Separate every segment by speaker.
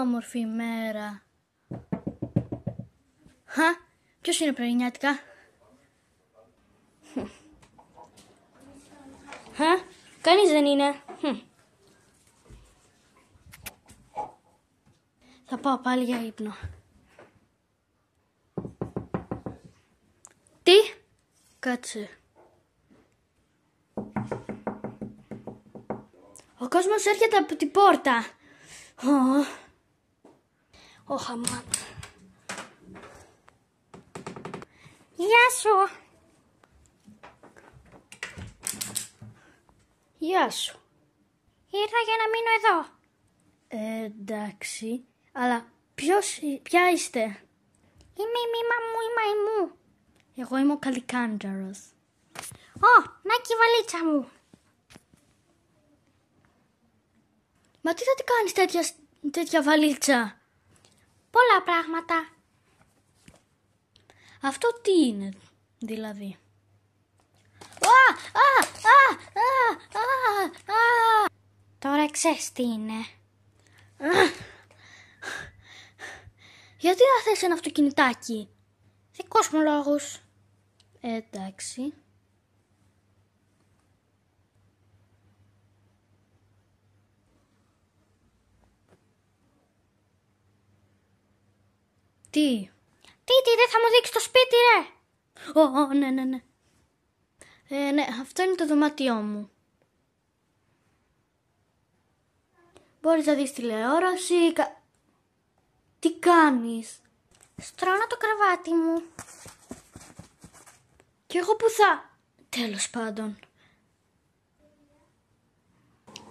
Speaker 1: όμορφη ημέρα. Ποιος είναι πρωινιάτικα? Κανείς δεν είναι. Θα πάω πάλι για ύπνο. Τι? Κάτσε. Ο κόσμος έρχεται από την πόρτα. Αμάν. Γεια σου. Γεια σου.
Speaker 2: Ήρθα για να μείνω εδώ.
Speaker 1: Εντάξει. Αλλά ποια είστε?
Speaker 2: Είμαι η μήμα μου, η μαϊμού.
Speaker 1: Εγώ είμαι ο Καλικάντζαρος.
Speaker 2: Να και η βαλίτσα μου.
Speaker 1: Μα τι θα τη κάνεις τέτοια βαλίτσα?
Speaker 2: Πολλά πράγματα.
Speaker 1: Αυτό τι είναι, δηλαδή?
Speaker 2: Τώρα ξέρεις τι είναι.
Speaker 1: Γιατί να θες ένα αυτοκινητάκι?
Speaker 2: Δικός μου λόγους.
Speaker 1: Εντάξει. Τι?
Speaker 2: Τι, δεν θα μου δείξεις το σπίτι, ρε?
Speaker 1: Ναι. Ναι, αυτό είναι το δωμάτιό μου. Μπορείς να δεις τηλεόραση. Τι κάνεις?
Speaker 2: Στρώνω το κρεβάτι μου.
Speaker 1: Κι εγώ που θα... Τέλος πάντων.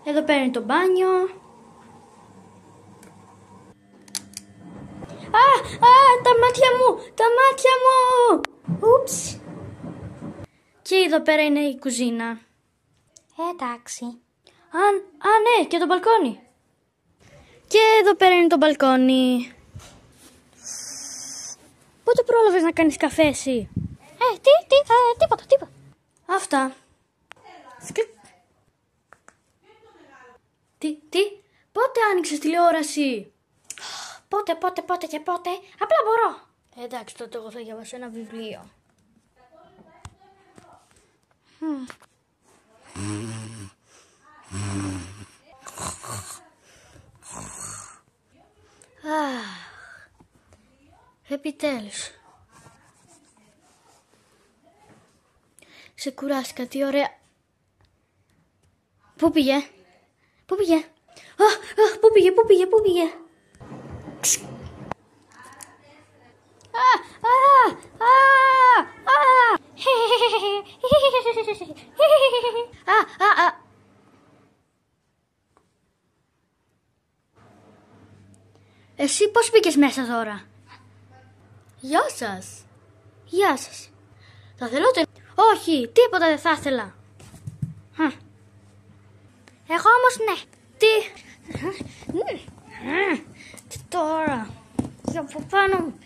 Speaker 1: Εδώ πέρα είναι το μπάνιο. Τα μάτια μου! Ούψ. Και εδώ πέρα είναι η κουζίνα.
Speaker 2: Εντάξει.
Speaker 1: Ναι, και το μπαλκόνι. Και εδώ πέρα είναι το μπαλκόνι. Πότε πρόλαβες να κάνεις καφέ εσύ?
Speaker 2: Τίποτα.
Speaker 1: Αυτά. Τι, πότε άνοιξες τηλεόραση?
Speaker 2: Πότε και πότε. Απλά μπορώ.
Speaker 1: Εντάξει, τότε εγώ θα διαβάσω ένα βιβλίο. Επιτέλους. Σε κουράστηκα, τι ωραία. Πού πήγε? Πού πήγε? Εσύ πώς μπήκες μέσα τώρα? Γεια σας. Θα θέλω το... Όχι, τίποτα δεν θα ήθελα.
Speaker 2: Εγώ όμως ναι.
Speaker 1: Τι τώρα? Για από πάνω μου.